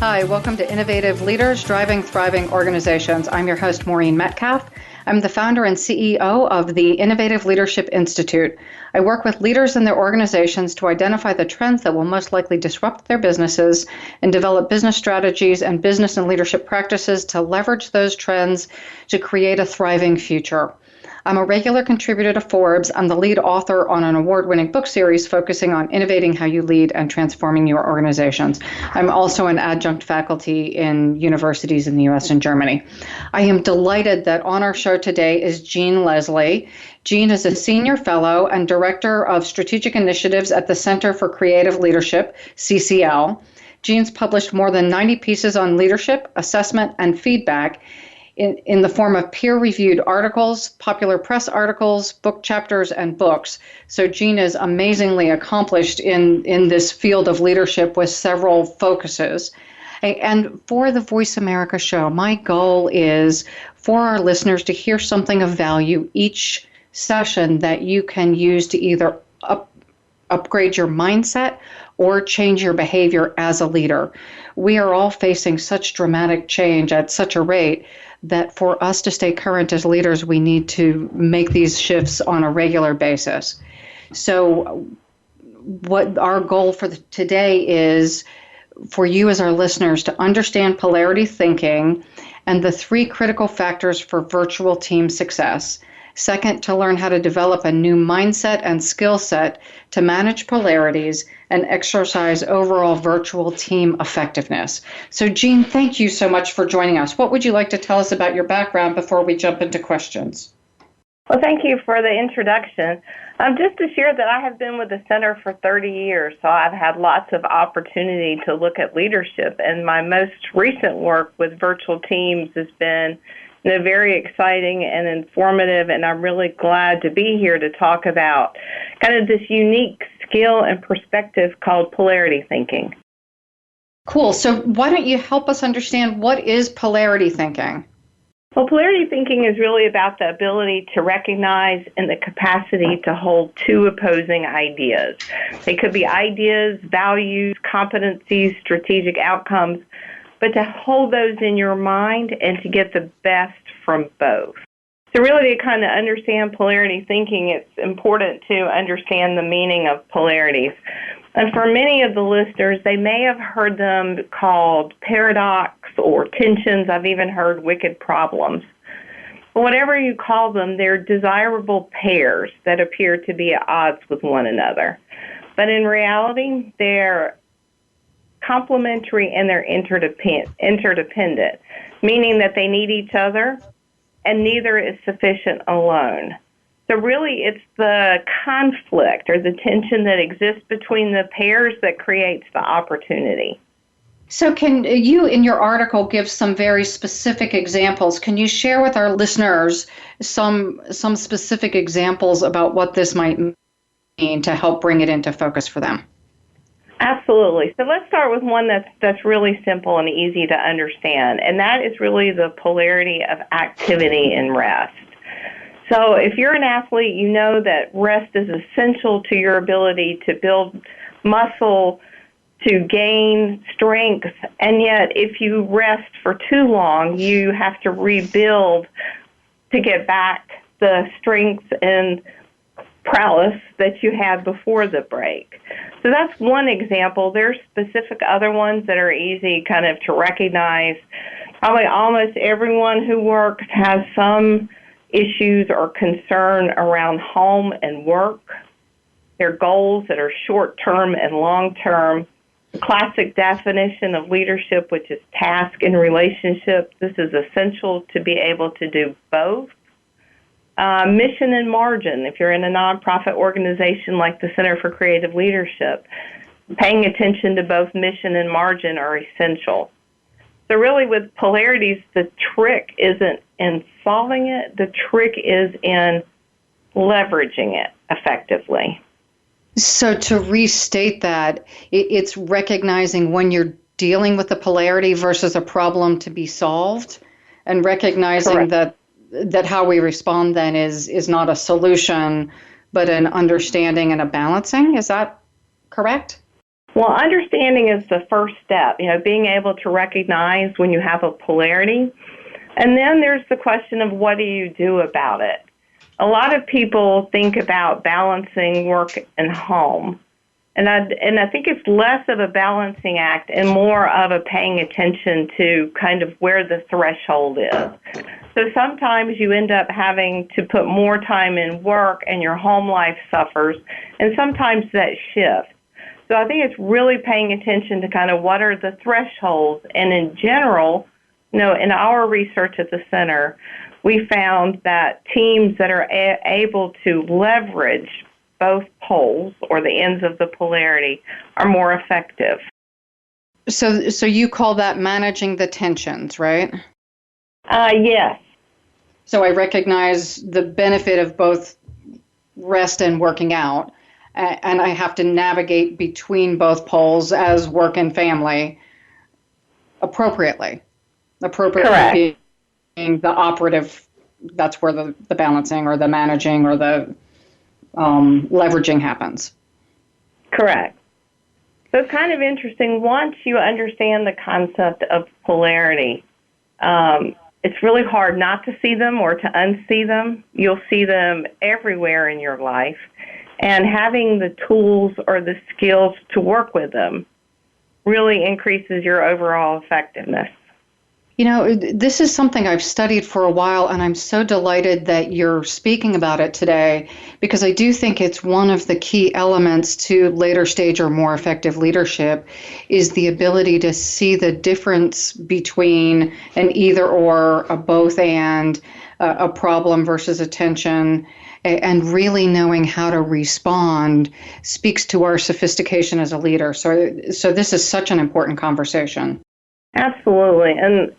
Hi, welcome to Innovative Leaders Driving Thriving Organizations. I'm your host, Maureen Metcalf. I'm the founder and CEO of the Innovative Leadership Institute. I work with leaders in their organizations to identify the trends that will most likely disrupt their businesses and develop business strategies and business and leadership practices to leverage those trends to create a thriving future. I'm a regular contributor to Forbes. I'm the lead author on an award-winning book series focusing on innovating how you lead and transforming your organizations. I'm also an adjunct faculty in universities in the U.S. and Germany. I am delighted that on our show today is Jean Leslie. Jean is a senior fellow and director of strategic initiatives at the Center for Creative Leadership, CCL. Jean's published more than 90 pieces on leadership, assessment, and feedback in the form of peer-reviewed articles, popular press articles, book chapters, and books. So Jean is amazingly accomplished in this field of leadership with several focuses. And for the Voice America show, my goal is for our listeners to hear something of value each session that you can use to either upgrade your mindset or change your behavior as a leader. We are all facing such dramatic change at such a rate that for us to stay current as leaders, we need to make these shifts on a regular basis. So what our goal for today is for you as our listeners to understand polarity thinking and the three critical factors for virtual team success. Second, to learn how to develop a new mindset and skill set to manage polarities and exercise overall virtual team effectiveness. So, Jean, thank you so much for joining us. What would you like to tell us about your background before we jump into questions? Well, thank you for the introduction. Just to share that I have been with the Center for 30 years, so I've had lots of opportunity to look at leadership, and my most recent work with virtual teams has been very exciting and informative, and I'm really glad to be here to talk about kind of this unique skill and perspective called polarity thinking. Cool. So why don't you help us understand what is polarity thinking? Well, polarity thinking is really about the ability to recognize and the capacity to hold two opposing ideas. They could be ideas, values, competencies, strategic outcomes, but to hold those in your mind and to get the best from both. So really to kind of understand polarity thinking, it's important to understand the meaning of polarities. And for many of the listeners, they may have heard them called paradox or tensions. I've even heard wicked problems. But whatever you call them, they're desirable pairs that appear to be at odds with one another. But in reality, they're complementary and they're interdependent, meaning that they need each other and neither is sufficient alone. So really it's the conflict or the tension that exists between the pairs that creates the opportunity. So can you, in your article, give some very specific examples? Can you share with our listeners some specific examples about what this might mean to help bring it into focus for them? Absolutely. So let's start with one that's really simple and easy to understand, and that is really the polarity of activity and rest. So if you're an athlete, you know that rest is essential to your ability to build muscle, to gain strength, and yet if you rest for too long, you have to rebuild to get back the strength and prowess that you had before the break. So that's one example. There's specific other ones that are easy kind of to recognize. Probably almost everyone who works has some issues or concern around home and work. Their goals that are short-term and long-term. The classic definition of leadership, which is task and relationship. This is essential to be able to do both. Mission and margin. If you're in a nonprofit organization like the Center for Creative Leadership, paying attention to both mission and margin are essential. So really with polarities, the trick isn't in solving it. The trick is in leveraging it effectively. So to restate that, it's recognizing when you're dealing with the polarity versus a problem to be solved, and recognizing that how we respond then is not a solution, but an understanding and a balancing. Is that correct? Well, understanding is the first step, being able to recognize when you have a polarity. And then there's the question of what do you do about it? A lot of people think about balancing work and home. And I think it's less of a balancing act and more of a paying attention to kind of where the threshold is. So sometimes you end up having to put more time in work and your home life suffers, and sometimes that shifts. So I think it's really paying attention to kind of what are the thresholds. And in general, in our research at the center, we found that teams that are able to leverage both poles or the ends of the polarity are more effective. So you call that managing the tensions, right? Yes. So I recognize the benefit of both rest and working out, and I have to navigate between both poles as work and family appropriately. Correct. Being the operative, that's where the balancing or the managing or the leveraging happens. Correct. So it's kind of interesting. Once you understand the concept of polarity, it's really hard not to see them or to unsee them. You'll see them everywhere in your life. And having the tools or the skills to work with them really increases your overall effectiveness. This is something I've studied for a while, and I'm so delighted that you're speaking about it today, because I do think it's one of the key elements to later stage or more effective leadership is the ability to see the difference between an either or, a both and, a problem versus a tension, and really knowing how to respond speaks to our sophistication as a leader. So this is such an important conversation. Absolutely. And,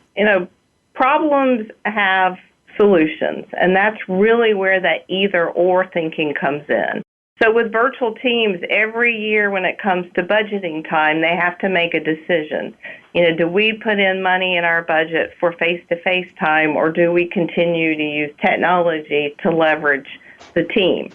problems have solutions, and that's really where that either or thinking comes in. So with virtual teams, every year when it comes to budgeting time, they have to make a decision. Do we put in money in our budget for face-to-face time, or do we continue to use technology to leverage the team?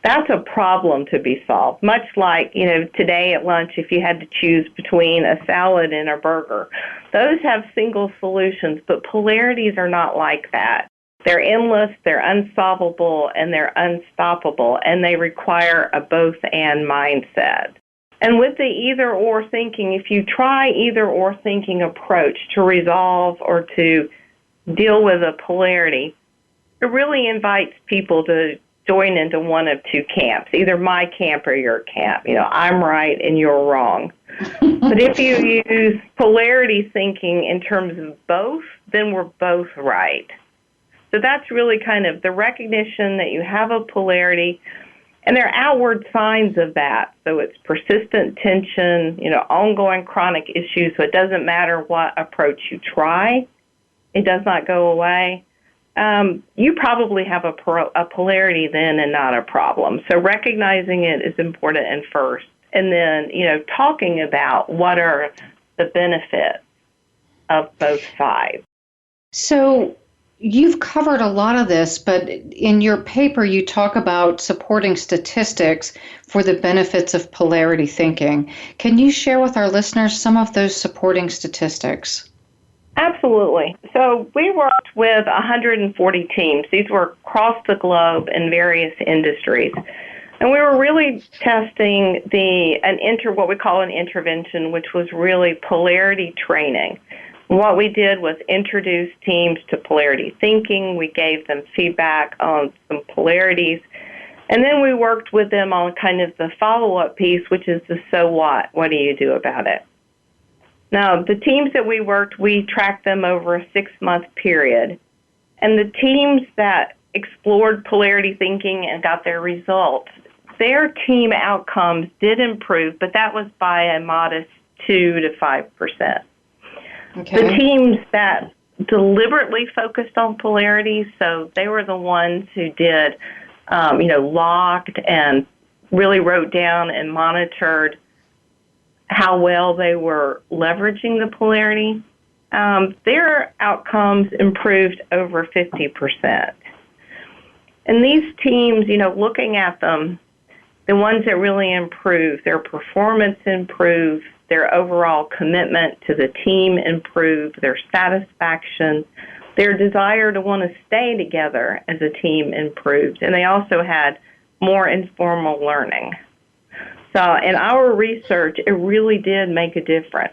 That's a problem to be solved. Much like, today at lunch, if you had to choose between a salad and a burger, those have single solutions, but polarities are not like that. They're endless, they're unsolvable, and they're unstoppable, and they require a both-and mindset. And with the either-or thinking, if you try either-or thinking approach to resolve or to deal with a polarity, it really invites people to join into one of two camps, either my camp or your camp. I'm right and you're wrong. But if you use polarity thinking in terms of both, then we're both right. So that's really kind of the recognition that you have a polarity, and there are outward signs of that. So it's persistent tension, ongoing chronic issues, so it doesn't matter what approach you try, it does not go away. You probably have a polarity then and not a problem. So recognizing it is important and first. And then, talking about what are the benefits of both sides. So you've covered a lot of this, but in your paper you talk about supporting statistics for the benefits of polarity thinking. Can you share with our listeners some of those supporting statistics? Absolutely. So we worked with 140 teams. These were across the globe in various industries. And we were really testing what we call an intervention, which was really polarity training. What we did was introduce teams to polarity thinking. We gave them feedback on some polarities. And then we worked with them on kind of the follow-up piece, which is the so what? What do you do about it? Now, the teams that we worked, we tracked them over a 6-month period. And the teams that explored polarity thinking and got their results, their team outcomes did improve, but that was by a modest 2 to 5%. Okay. The teams that deliberately focused on polarities, so they were the ones who did, logged and really wrote down and monitored how well they were leveraging the polarity, their outcomes improved over 50%. And these teams, looking at them, the ones that really improve, their performance improved, their overall commitment to the team improved, their satisfaction, their desire to want to stay together as a team improved, and they also had more informal learning. So in our research, it really did make a difference.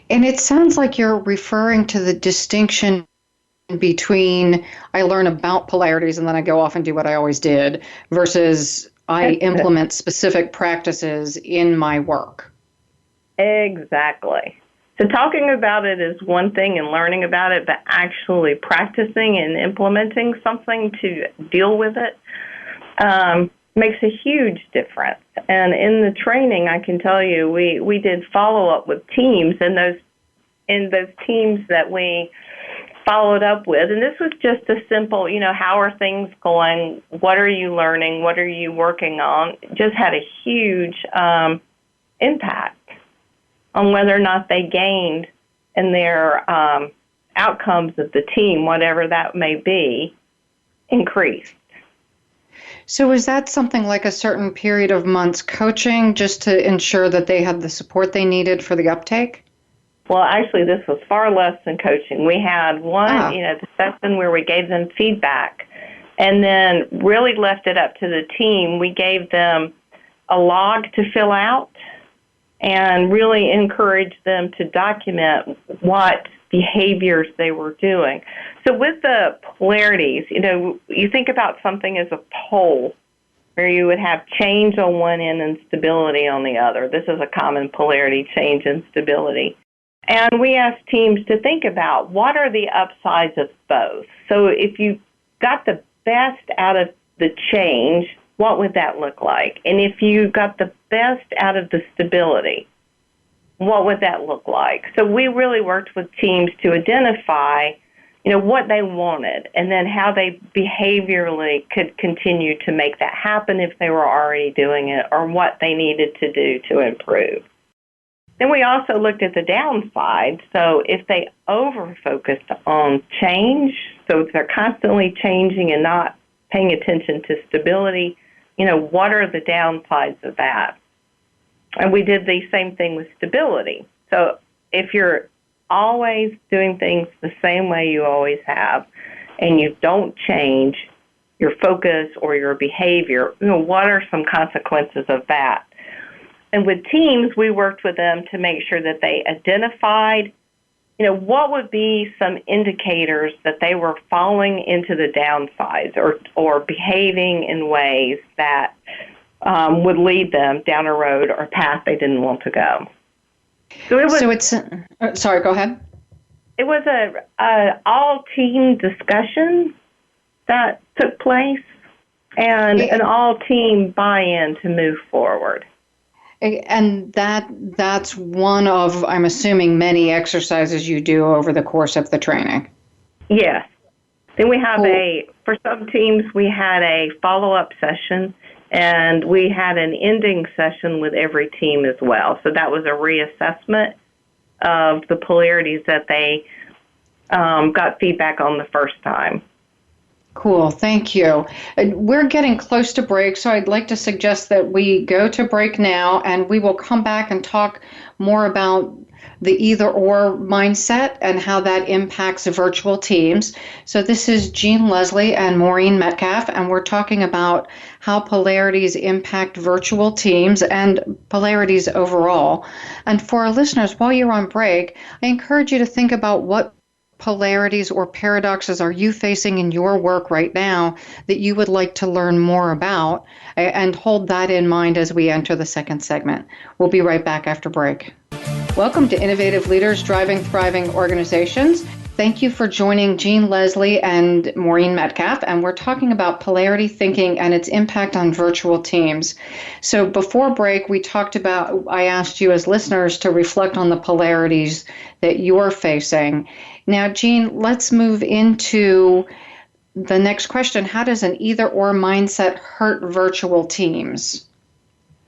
And it sounds like you're referring to the distinction between I learn about polarities and then I go off and do what I always did versus I implement specific practices in my work. Exactly. So talking about it is one thing and learning about it, but actually practicing and implementing something to deal with it makes a huge difference. And in the training, I can tell you, we did follow-up with teams, and those teams that we followed up with, and this was just a simple, how are things going? What are you learning? What are you working on? It just had a huge impact on whether or not they gained in their outcomes of the team, whatever that may be, increased. So is that something like a certain period of months coaching just to ensure that they had the support they needed for the uptake? Well, actually, this was far less than coaching. We had one, the session where we gave them feedback and then really left it up to the team. We gave them a log to fill out and really encouraged them to document what behaviors they were doing. So with the polarities, you think about something as a pole where you would have change on one end and stability on the other. This is a common polarity, change and stability. And we asked teams to think about what are the upsides of both. So if you got the best out of the change, what would that look like? And if you got the best out of the stability, what would that look like? So we really worked with teams to identify, what they wanted and then how they behaviorally could continue to make that happen if they were already doing it or what they needed to do to improve. Then we also looked at the downside. So if they over-focused on change, so if they're constantly changing and not paying attention to stability, what are the downsides of that? And we did the same thing with stability. So if you're always doing things the same way you always have and you don't change your focus or your behavior, what are some consequences of that? And with teams, we worked with them to make sure that they identified, what would be some indicators that they were falling into the downsides or behaving in ways that would lead them down a road or a path they didn't want to go. Sorry, go ahead. It was a all-team discussion that took place and an all-team buy-in to move forward. And that's one of, I'm assuming, many exercises you do over the course of the training. Yes. Then we have for some teams, we had a follow-up session, and we had an ending session with every team as well. So that was a reassessment of the polarities that they got feedback on the first time. Cool, thank you. We're getting close to break, so I'd like to suggest that we go to break now, and we will come back and talk more about the either-or mindset and how that impacts virtual teams. So this is Jean Leslie and Maureen Metcalf, and we're talking about how polarities impact virtual teams and polarities overall. And for our listeners, while you're on break, I encourage you to think about what polarities or paradoxes are you facing in your work right now that you would like to learn more about, and hold that in mind as we enter the second segment. We'll be right back after break. Welcome to Innovative Leaders Driving Thriving Organizations. Thank you for joining Jean Leslie and Maureen Metcalf, and we're talking about polarity thinking and its impact on virtual teams. So before break, I asked you as listeners to reflect on the polarities that you're facing. Now, Jean, let's move into the next question. How does an either-or mindset hurt virtual teams?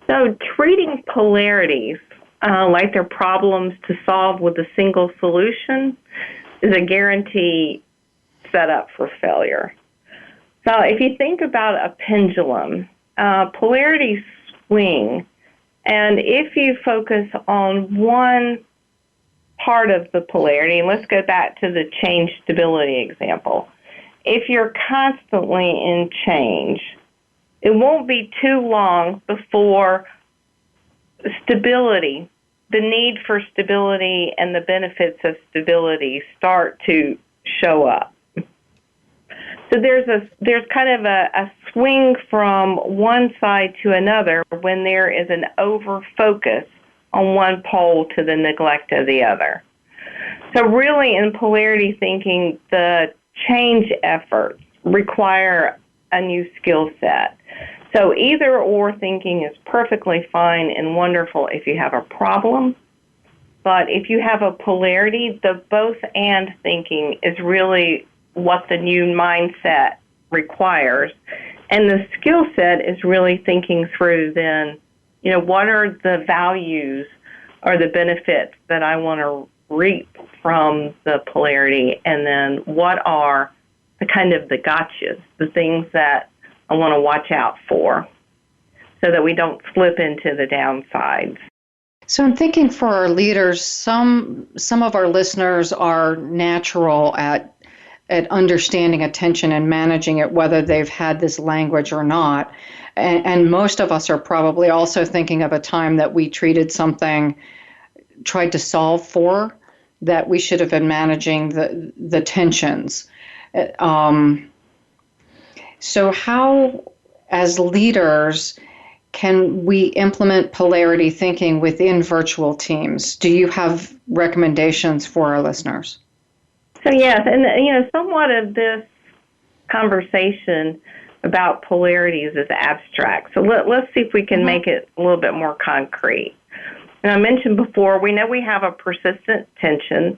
So treating polarities like they're problems to solve with a single solution is a guarantee set up for failure. So if you think about a pendulum, polarities swing. And if you focus on one part of the polarity, and let's go back to the change stability example. If you're constantly in change, it won't be too long before stability, the need for stability and the benefits of stability start to show up. So there's kind of a swing from one side to another when there is an over-focus on one pole to the neglect of the other. So really in polarity thinking, the change efforts require a new skill set. So either or thinking is perfectly fine and wonderful if you have a problem, but if you have a polarity, the both and thinking is really what the new mindset requires. And the skill set is really thinking through then, what are the values or the benefits that I want to reap from the polarity, and then what are the kind of the gotchas, the things that I want to watch out for so that we don't slip into the downsides. So I'm thinking for our leaders, some of our listeners are natural at understanding attention and managing it, whether they've had this language or not. And most of us are probably also thinking of a time that we treated something, tried to solve for, that we should have been managing the tensions. So how, as leaders, can we implement polarity thinking within virtual teams? Do you have recommendations for our listeners? So yes, and somewhat of this conversation about polarities is abstract. So let's see if we can make it a little bit more concrete. And I mentioned before, we know we have a persistent tension.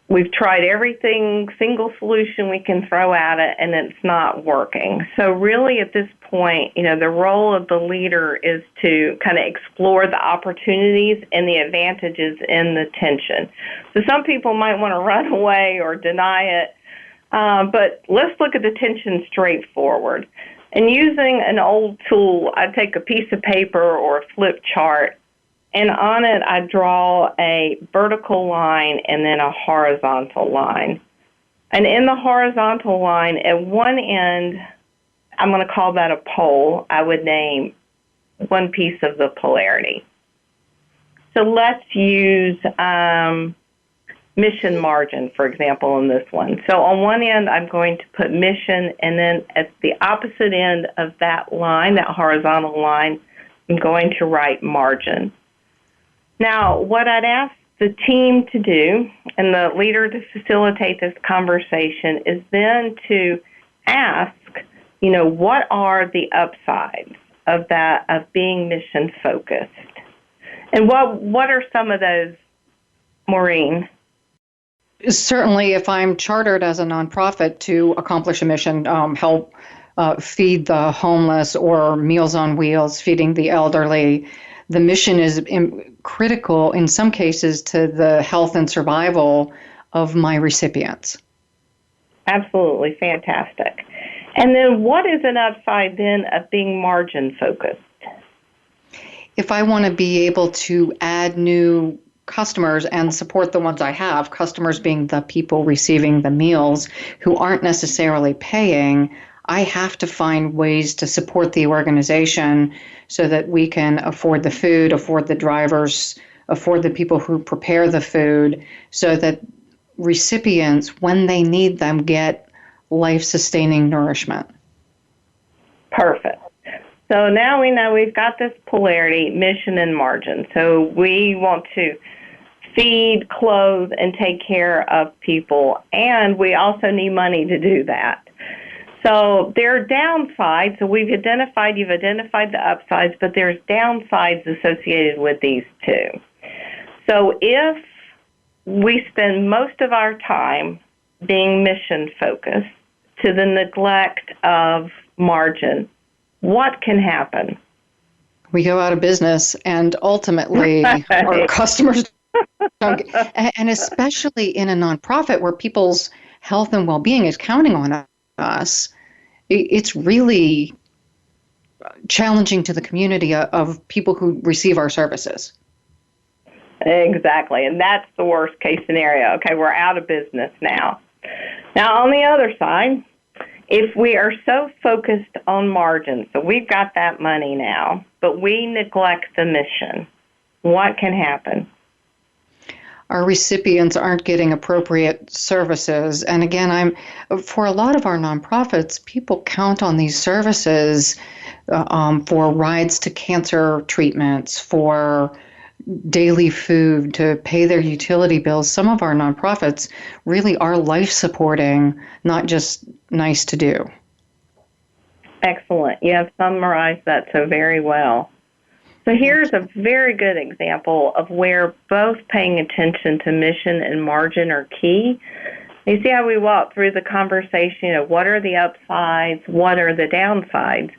We've tried everything, single solution we can throw at it, and it's not working. So really at this point, the role of the leader is to kind of explore the opportunities and the advantages in the tension. So some people might want to run away or deny it, but let's look at the tension straightforward. And using an old tool, I'd take a piece of paper or a flip chart, and on it I draw a vertical line and then a horizontal line. And in the horizontal line, at one end, I'm going to call that a pole. I would name one piece of the polarity. So let's use mission margin, for example, in this one. So on one end, I'm going to put mission, and then at the opposite end of that line, that horizontal line, I'm going to write margin. Now, what I'd ask the team to do, and the leader to facilitate this conversation, is then to ask, what are the upsides of that, of being mission focused? And what are some of those, Maureen? Certainly, if I'm chartered as a nonprofit to accomplish a mission, help feed the homeless, or Meals on Wheels, feeding the elderly, the mission is critical in some cases to the health and survival of my recipients. Absolutely fantastic. And then what is an upside then of being margin focused? If I want to be able to add new customers and support the ones I have, customers being the people receiving the meals who aren't necessarily paying, I have to find ways to support the organization so that we can afford the food, afford the drivers, afford the people who prepare the food, so that recipients, when they need them, get life-sustaining nourishment. Perfect. So now we know we've got this polarity, mission and margin. So we want to feed, clothe, and take care of people, and we also need money to do that. So there are downsides. So you've identified the upsides, but there's downsides associated with these two. So if we spend most of our time being mission-focused to the neglect of margin, what can happen? We go out of business, and ultimately our customers don't get, and especially in a nonprofit where people's health and well-being is counting on us, it's really challenging to the community of people who receive our services. Exactly, and that's the worst case scenario. Okay, we're out of business now. Now, on the other side, if we are so focused on margins, so we've got that money now, but we neglect the mission, what can happen? Our recipients aren't getting appropriate services. And again, for a lot of our nonprofits, people count on these services for rides to cancer treatments, for daily food, to pay their utility bills. Some of our nonprofits really are life supporting, not just nice to do. Excellent. You have summarized that so very well. So here's a very good example of where both paying attention to mission and margin are key. You see how we walk through the conversation of what are the upsides, what are the downsides.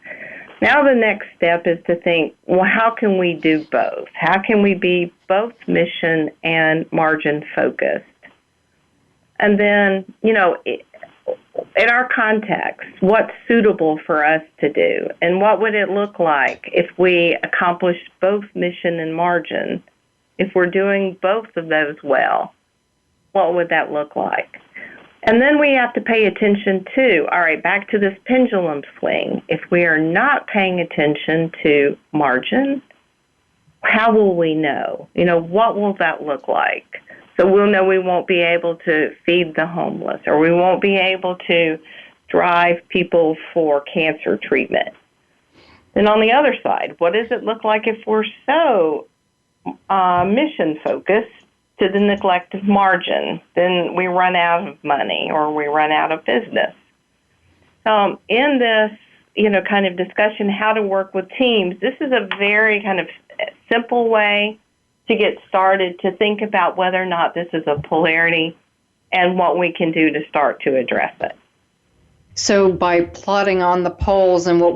Now the next step is to think, well, how can we do both? How can we be both mission and margin focused? And then, in our context, what's suitable for us to do? And what would it look like if we accomplished both mission and margin? If we're doing both of those well, what would that look like? And then we have to pay attention to, all right, back to this pendulum swing. If we are not paying attention to margin, how will we know? What will that look like? So we'll know we won't be able to feed the homeless, or we won't be able to drive people for cancer treatment. Then on the other side, what does it look like if we're so mission-focused to the neglect of margin? Then we run out of money or we run out of business. In this, kind of discussion, how to work with teams, this is a very kind of simple way to get started to think about whether or not this is a polarity and what we can do to start to address it. So by plotting on the poles, and what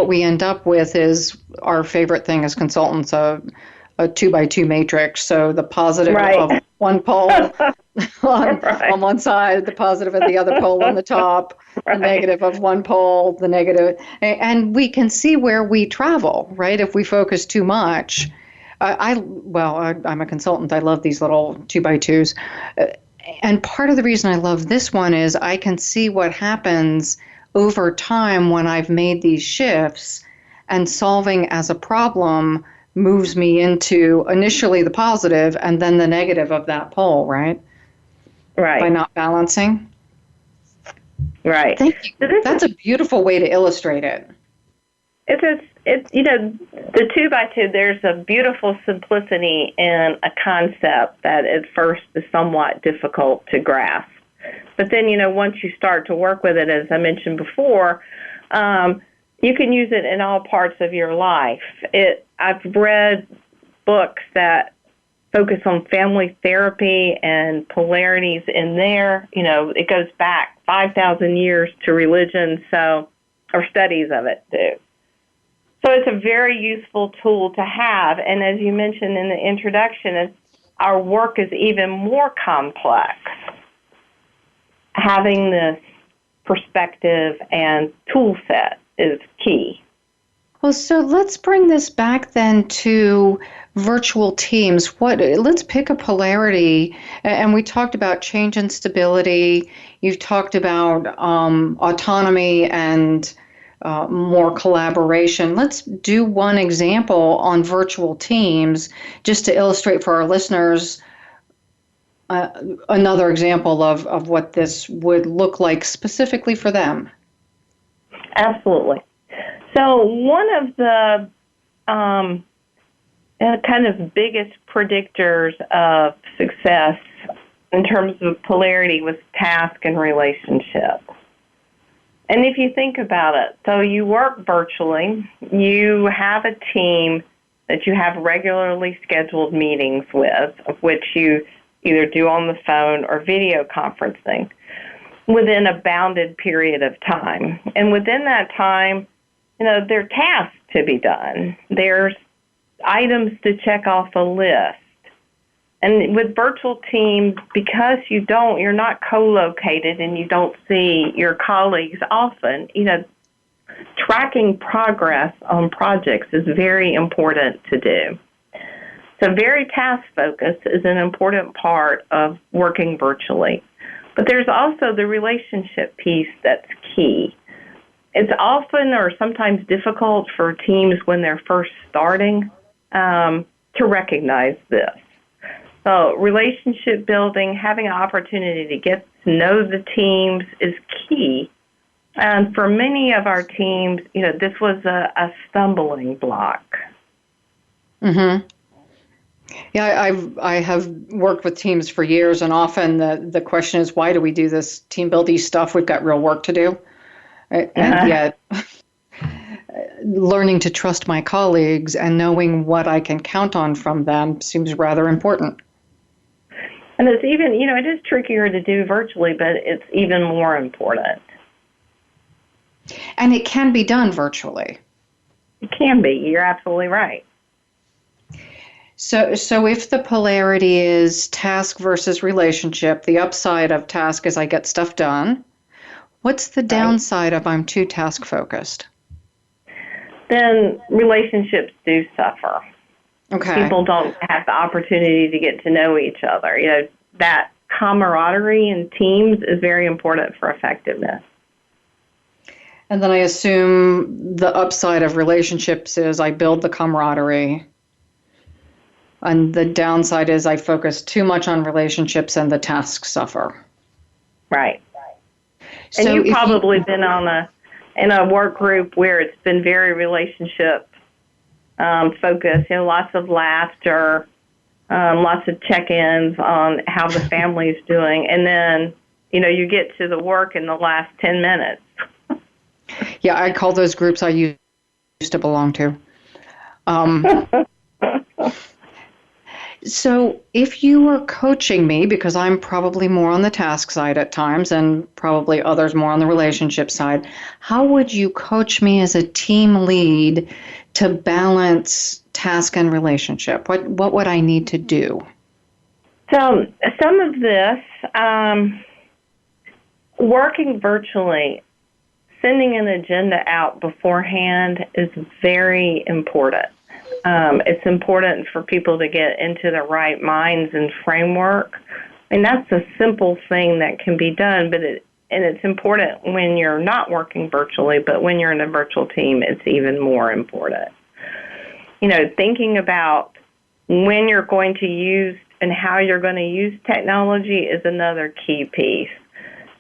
we end up with is our favorite thing as consultants, a 2x2 matrix. So the positive of one pole on one side, the positive of the other pole on the top, the negative of one pole, the negative. And we can see where we travel, right? If we focus too much. I'm a consultant. I love these little 2x2s. And part of the reason I love this one is I can see what happens over time when I've made these shifts, and solving as a problem moves me into initially the positive and then the negative of that pole, right? Right. By not balancing. Right. Thank you. So that's a beautiful way to illustrate it. It's the 2x2, there's a beautiful simplicity in a concept that at first is somewhat difficult to grasp. But then, once you start to work with it, as I mentioned before, you can use it in all parts of your life. I've read books that focus on family therapy and polarities in there. It goes back 5,000 years to religion, or studies of it too. So it's a very useful tool to have. And as you mentioned in the introduction, our work is even more complex. Having this perspective and tool set is key. Well, so let's bring this back then to virtual teams. Let's pick a polarity, and we talked about change and stability. You've talked about autonomy and more collaboration. Let's do one example on virtual teams just to illustrate for our listeners another example of what this would look like specifically for them. Absolutely. So one of the kind of biggest predictors of success in terms of polarity was task and relationship. And if you think about it, so you work virtually, you have a team that you have regularly scheduled meetings with, of which you either do on the phone or video conferencing within a bounded period of time. And within that time, there are tasks to be done. There's items to check off a list. And with virtual teams, because you're not co-located and you don't see your colleagues often, tracking progress on projects is very important to do. So very task-focused is an important part of working virtually. But there's also the relationship piece that's key. It's often or sometimes difficult for teams when they're first starting to recognize this. So relationship building, having an opportunity to get to know the teams is key. And for many of our teams, this was a stumbling block. Mm-hmm. Yeah, I have worked with teams for years, and often the question is, why do we do this team building stuff? We've got real work to do. And yet, learning to trust my colleagues and knowing what I can count on from them seems rather important. And it's even, it is trickier to do virtually, but it's even more important. And it can be done virtually. It can be. You're absolutely right. So if the polarity is task versus relationship, the upside of task is I get stuff done. What's the downside of I'm too task focused? Then relationships do suffer. Okay. People don't have the opportunity to get to know each other. That camaraderie in teams is very important for effectiveness. And then I assume the upside of relationships is I build the camaraderie. And the downside is I focus too much on relationships and the tasks suffer. Right. And So you've probably been in a work group where it's been very relationship focused, lots of laughter, lots of check-ins on how the family's doing. And then, you get to the work in the last 10 minutes. Yeah, I call those groups I used to belong to. So if you were coaching me, because I'm probably more on the task side at times and probably others more on the relationship side, how would you coach me as a team lead to balance task and relationship? What would I need to do? So some of this, working virtually, sending an agenda out beforehand is very important. It's important for people to get into the right minds and framework. And that's a simple thing that can be done, but it's important when you're not working virtually, but when you're in a virtual team, it's even more important. Thinking about when you're going to use and how you're going to use technology is another key piece.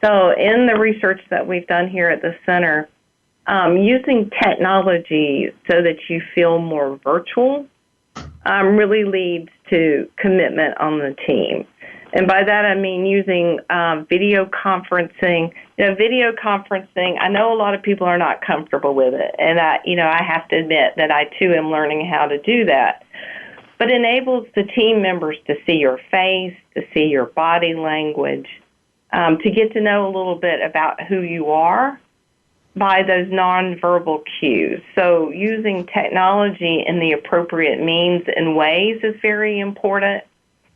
So in the research that we've done here at the center, using technology so that you feel more virtual really leads to commitment on the team. And by that I mean using video conferencing. Video conferencing, I know a lot of people are not comfortable with it, and I have to admit that I too am learning how to do that. But enables the team members to see your face, to see your body language, to get to know a little bit about who you are by those nonverbal cues. So using technology in the appropriate means and ways is very important.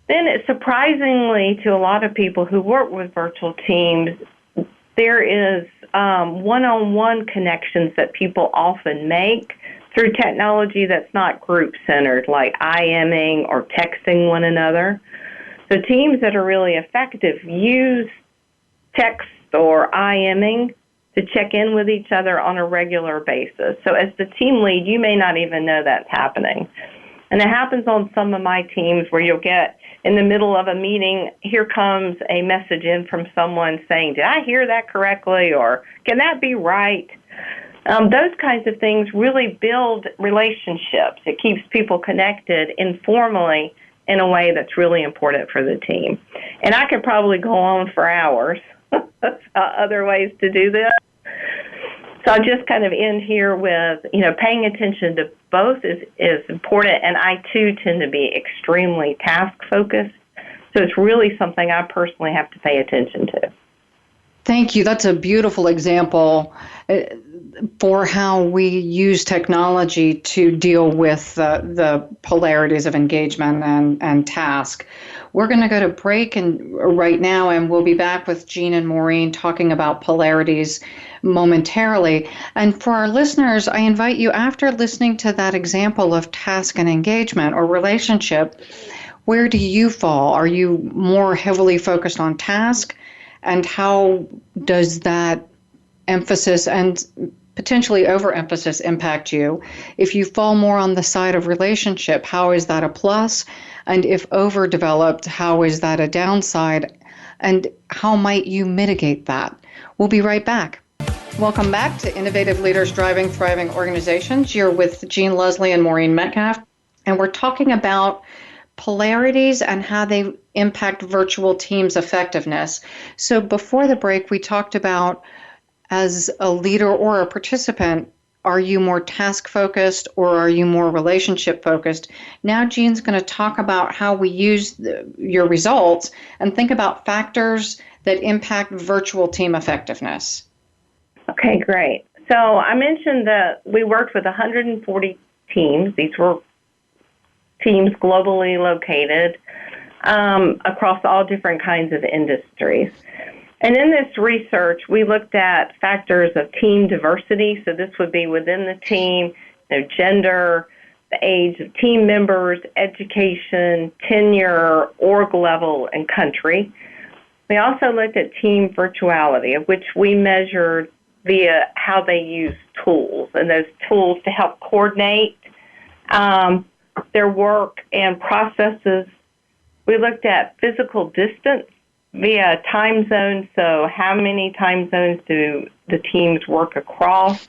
Then surprisingly to a lot of people who work with virtual teams, there is one-on-one connections that people often make through technology that's not group-centered, like IMing or texting one another. So teams that are really effective use text or IMing to check in with each other on a regular basis. So as the team lead, you may not even know that's happening. And it happens on some of my teams where you'll get in the middle of a meeting, here comes a message in from someone saying, did I hear that correctly? Or can that be right? Those kinds of things really build relationships. It keeps people connected informally in a way that's really important for the team. And I could probably go on for hours. Other ways to do this. So I'll just kind of end here with, paying attention to both is important, and I too tend to be extremely task focused. So it's really something I personally have to pay attention to. Thank you. That's a beautiful example for how we use technology to deal with the polarities of engagement and task. We're going to go to break right now, and we'll be back with Jean and Maureen talking about polarities momentarily. And for our listeners, I invite you, after listening to that example of task and engagement or relationship, where do you fall? Are you more heavily focused on task? And how does that emphasis and potentially overemphasis impact you? If you fall more on the side of relationship, how is that a plus? And if overdeveloped, how is that a downside? And how might you mitigate that? We'll be right back. Welcome back to Innovative Leaders Driving Thriving Organizations. You're with Jean Leslie and Maureen Metcalf, and we're talking about polarities and how they impact virtual teams' effectiveness. So before the break, we talked about, as a leader or a participant, are you more task-focused or are you more relationship-focused? Now Jean's going to talk about how we use your results and think about factors that impact virtual team effectiveness. Okay, great. So I mentioned that we worked with 140 teams. These were teams globally located across all different kinds of industries. And in this research, we looked at factors of team diversity. So this would be within the team, gender, the age of team members, education, tenure, org level, and country. We also looked at team virtuality, of which we measured via how they use tools, and those tools to help coordinate their work and processes. We looked at physical distance via time zones, so how many time zones do the teams work across?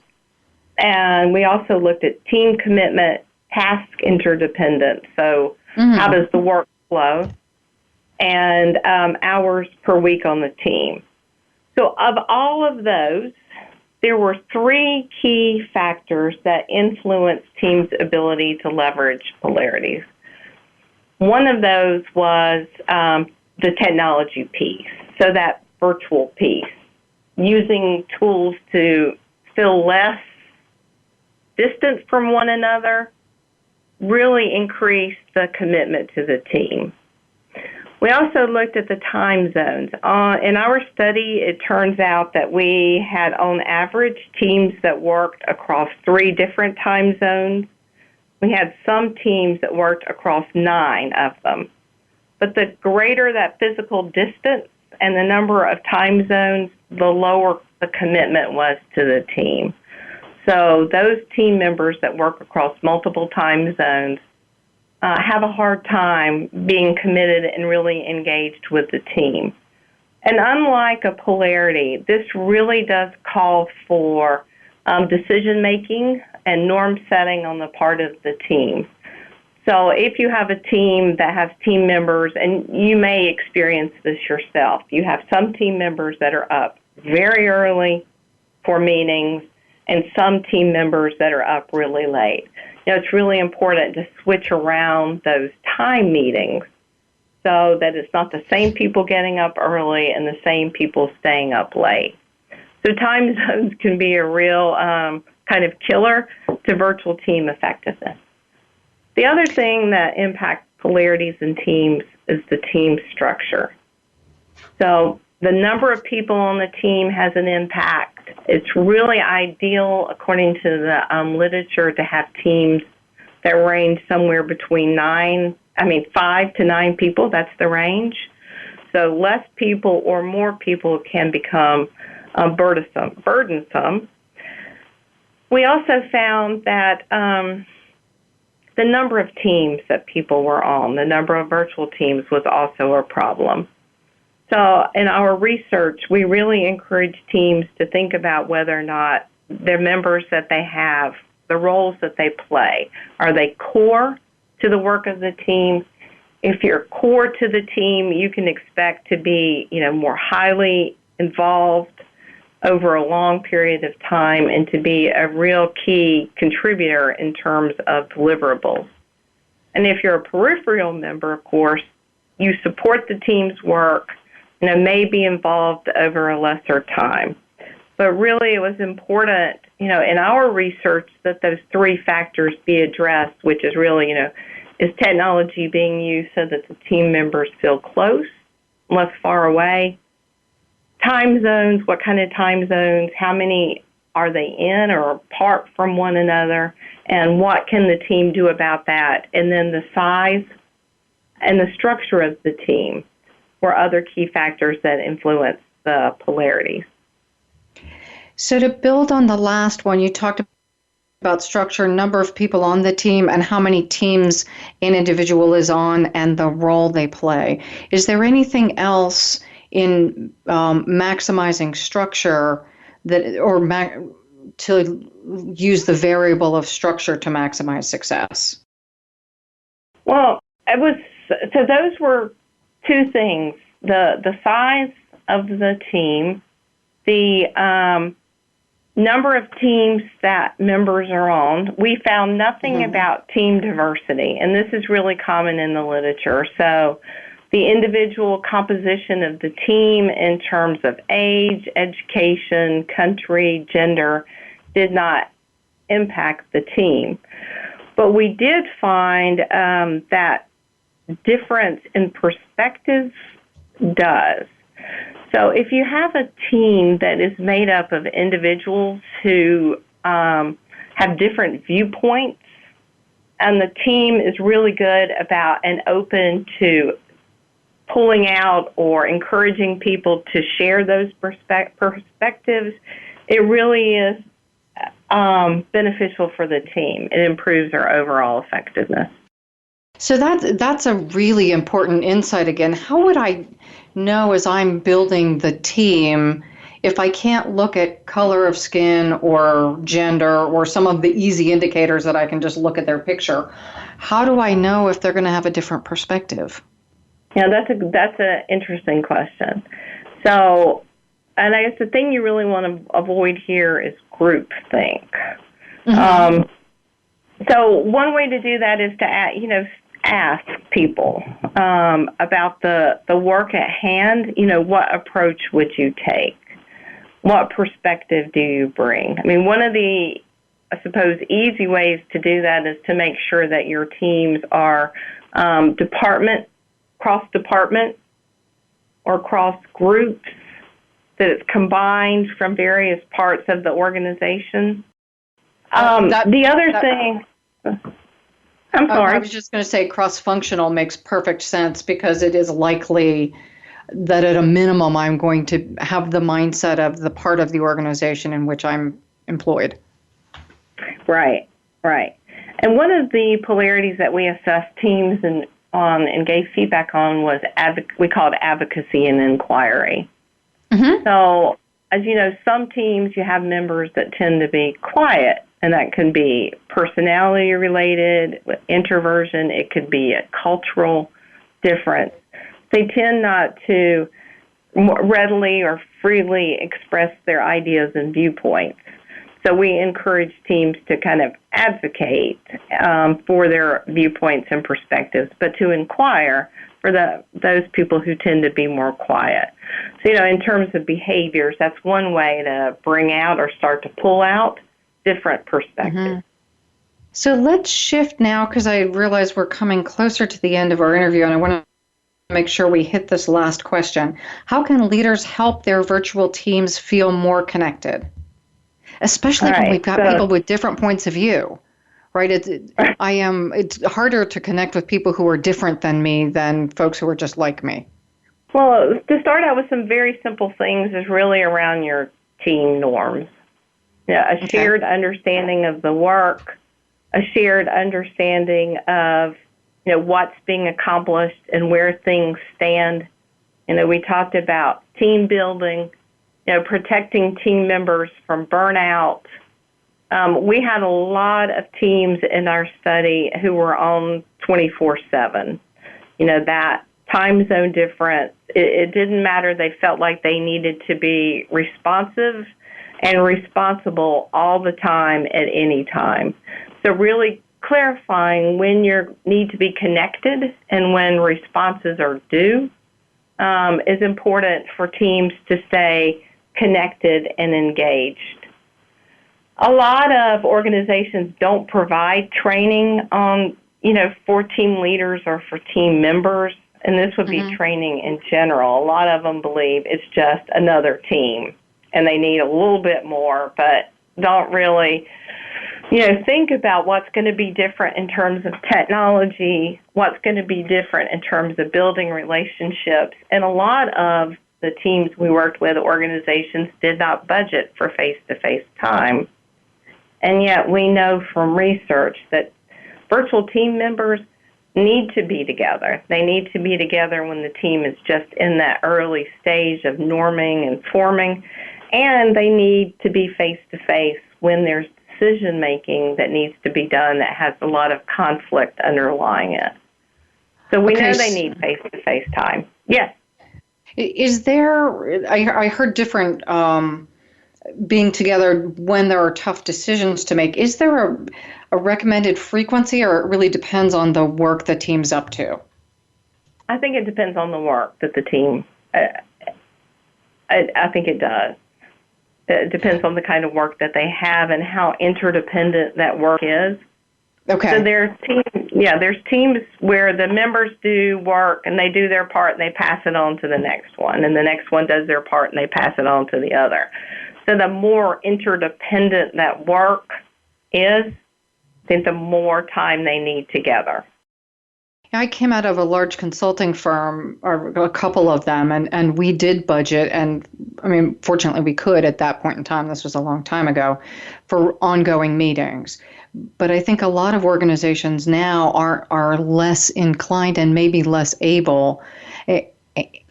And we also looked at team commitment, task interdependence, so how does the work flow, and hours per week on the team. So of all of those, there were three key factors that influenced teams' ability to leverage polarities. One of those was the technology piece, so that virtual piece, using tools to feel less distance from one another, really increased the commitment to the team. We also looked at the time zones. In our study, it turns out that we had, on average, teams that worked across 3 different time zones. We had some teams that worked across 9 of them. But the greater that physical distance and the number of time zones, the lower the commitment was to the team. So those team members that work across multiple time zones have a hard time being committed and really engaged with the team. And unlike a polarity, this really does call for decision-making and norm setting on the part of the team. So if you have a team that has team members, and you may experience this yourself, you have some team members that are up very early for meetings and some team members that are up really late. It's really important to switch around those time meetings so that it's not the same people getting up early and the same people staying up late. So time zones can be a real kind of killer to virtual team effectiveness. The other thing that impacts polarities in teams is the team structure. So the number of people on the team has an impact. It's really ideal, according to the literature, to have teams that range somewhere between 5 to 9 people. That's the range. So less people or more people can become burdensome. We also found that the number of teams that people were on, the number of virtual teams, was also a problem. So in our research, we really encourage teams to think about whether or not their members that they have, the roles that they play, are they core to the work of the team? If you're core to the team, you can expect to be, more highly involved over a long period of time and to be a real key contributor in terms of deliverables. And if you're a peripheral member, of course, you support the team's work, may be involved over a lesser time. But really it was important, in our research that those three factors be addressed, which is really, is technology being used so that the team members feel close, less far away? Time zones, what kind of time zones, how many are they in or apart from one another, and what can the team do about that? And then the size and the structure of the team were other key factors that influence the polarities. So to build on the last one, you talked about structure, number of people on the team, and how many teams an individual is on and the role they play. Is there anything else in maximizing structure to use the variable of structure to maximize success? Well, so those were two things: the size of the team, the number of teams that members are on. We found nothing about team diversity, and this is really common in the literature. So the individual composition of the team in terms of age, education, country, gender did not impact the team. But we did find that difference in perspective does. So if you have a team that is made up of individuals who have different viewpoints, and the team is really good about and open to pulling out or encouraging people to share those perspectives, it really is beneficial for the team. It improves our overall effectiveness. So that's a really important insight again. How would I know as I'm building the team if I can't look at color of skin or gender or some of the easy indicators that I can just look at their picture? How do I know if they're going to have a different perspective? Yeah, that's an interesting question. So, and I guess the thing you really want to avoid here is groupthink. So one way to do that is to ask people about the work at hand. What approach would you take? What perspective do you bring? I mean, one of the, I suppose, easy ways to do that is to make sure that your teams are cross-department or cross-groups, that it's combined from various parts of the organization. The other thing, I'm sorry. I was just going to say cross-functional makes perfect sense because it is likely that at a minimum I'm going to have the mindset of the part of the organization in which I'm employed. Right. And one of the polarities that we assessed teams and gave feedback on was we call it advocacy and inquiry. So, as you know, some teams you have members that tend to be quiet, and that can be personality related, with introversion. It could be a cultural difference. They tend not to readily or freely express their ideas and viewpoints. So we encourage teams to kind of advocate for their viewpoints and perspectives, but to inquire for those people who tend to be more quiet. So, in terms of behaviors, that's one way to bring out or start to pull out different perspectives. So let's shift now, because I realize we're coming closer to the end of our interview, and I want to make sure we hit this last question. How can leaders help their virtual teams feel more connected? Especially when we've got people with different points of view, right? It's harder to connect with people who are different than me than folks who are just like me. Well, to start out with some very simple things is really around your team norms. A shared understanding of the work, a shared understanding of, what's being accomplished and where things stand. We talked about team building, protecting team members from burnout. We had a lot of teams in our study who were on 24/7. That time zone difference, it didn't matter. They felt like they needed to be responsive and responsible all the time at any time. So really clarifying when you need to be connected and when responses are due is important for teams to stay connected and engaged. A lot of organizations don't provide training on, for team leaders or for team members, and this would be training in general. A lot of them believe it's just another team, and they need a little bit more, but don't really, think about what's going to be different in terms of technology, what's going to be different in terms of building relationships. And a lot of the teams we worked with, organizations, did not budget for face-to-face time. And yet we know from research that virtual team members need to be together. They need to be together when the team is just in that early stage of norming and forming, and they need to be face-to-face when there's decision-making that needs to be done that has a lot of conflict underlying it. So we know they need face-to-face time. Yes. Is there, I heard different being together when there are tough decisions to make. Is there a recommended frequency, or it really depends on the work the team's up to? I think it depends on the work that the team, I think it does. It depends on the kind of work that they have and how interdependent that work is. Okay. So there's teams where the members do work and they do their part and they pass it on to the next one, and the next one does their part and they pass it on to the other. So the more interdependent that work is, I think the more time they need together. I came out of a large consulting firm, or a couple of them, and we did budget, and I mean, fortunately we could at that point in time, this was a long time ago, for ongoing meetings. But I think a lot of organizations now are less inclined and maybe less able,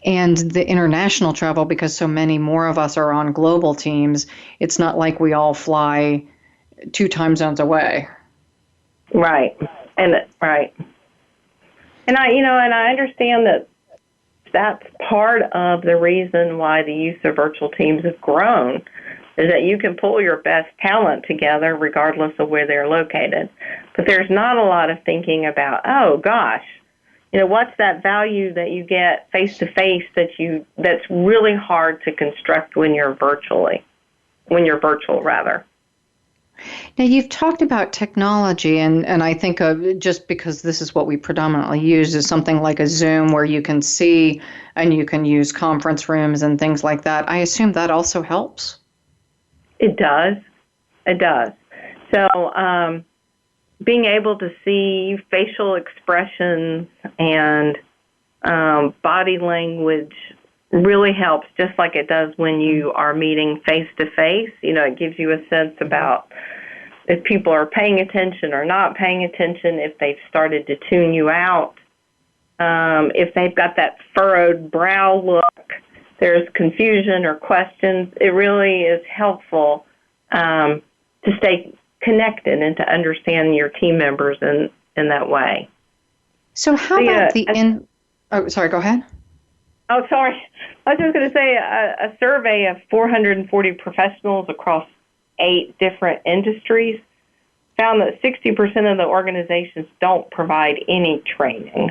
and the international travel, because so many more of us are on global teams, it's not like we all fly 2 time zones away. Right. And I understand that that's part of the reason why the use of virtual teams have grown, is that you can pull your best talent together regardless of where they're located. But there's not a lot of thinking about, oh gosh, what's that value that you get face-to-face that's really hard to construct when you're virtual. Now, you've talked about technology, and I think just because this is what we predominantly use, is something like a Zoom where you can see and you can use conference rooms and things like that. I assume that also helps? It does. So being able to see facial expressions and body language really helps, just like it does when you are meeting face-to-face. It gives you a sense about if people are paying attention or not paying attention, if they've started to tune you out, if they've got that furrowed brow look, there's confusion or questions. It really is helpful to stay connected and to understand your team members in that way. So how about oh, sorry, go ahead. Oh, sorry. I was just going to say a survey of 440 professionals across 8 different industries found that 60% of the organizations don't provide any training.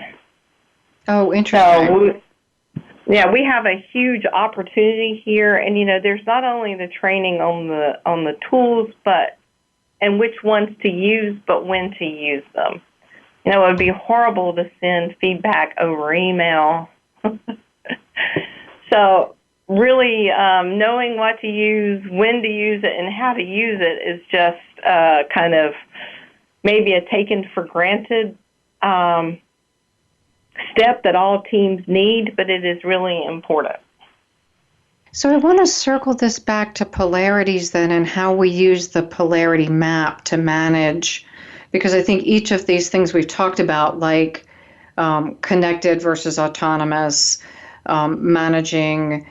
Oh, interesting. So, we have a huge opportunity here, and there's not only the training on the tools, and which ones to use, but when to use them. It would be horrible to send feedback over email. So really knowing what to use, when to use it, and how to use it is just kind of maybe a taken for granted step that all teams need, but it is really important. So I want to circle this back to polarities then, and how we use the polarity map to manage, because I think each of these things we've talked about, like connected versus autonomous, managing,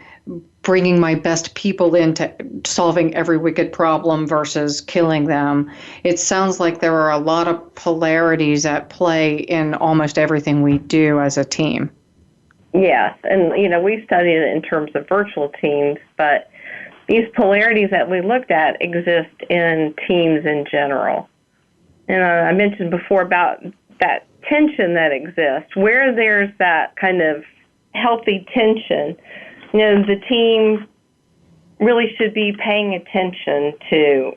bringing my best people into solving every wicked problem versus killing them. It sounds like there are a lot of polarities at play in almost everything we do as a team. Yes, and we studied it in terms of virtual teams, but these polarities that we looked at exist in teams in general. And I mentioned before about that tension that exists, where there's that kind of healthy tension, the team really should be paying attention to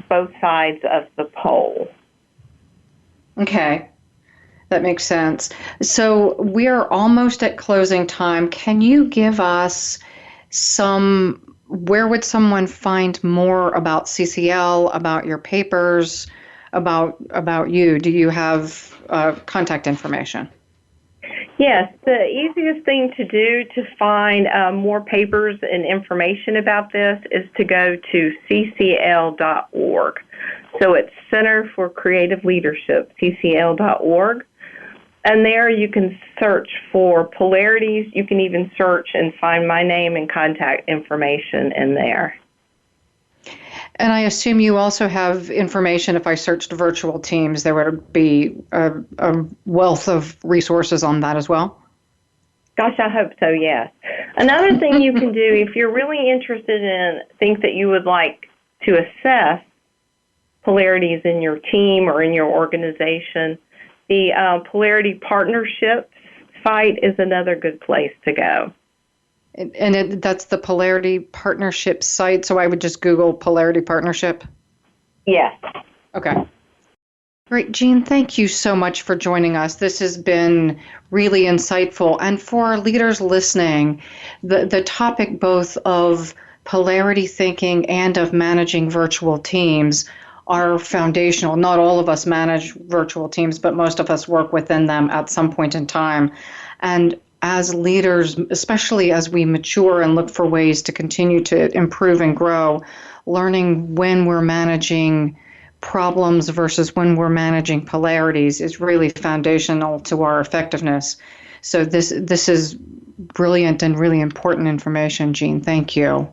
both sides of the pole. Okay, that makes sense. So we're almost at closing time. Can you give us where would someone find more about CCL, about your papers, about you? Do you have contact information? Yes, the easiest thing to do to find more papers and information about this is to go to ccl.org. So it's Center for Creative Leadership, ccl.org. And there you can search for polarities. You can even search and find my name and contact information in there. And I assume you also have information. If I searched virtual teams, there would be a wealth of resources on that as well? Gosh, I hope so, yes. Another thing you can do, if you're really interested in, think that you would like to assess polarities in your team or in your organization, the Polarity Partnerships site is another good place to go. And that's the Polarity Partnership site, so I would just Google Polarity Partnership? Yes. Okay. Great. Jean, thank you so much for joining us. This has been really insightful. And for leaders listening, the topic both of polarity thinking and of managing virtual teams are foundational. Not all of us manage virtual teams, but most of us work within them at some point in time. And as leaders, especially as we mature and look for ways to continue to improve and grow, learning when we're managing problems versus when we're managing polarities is really foundational to our effectiveness. So this is brilliant and really important information, Jean. Thank you.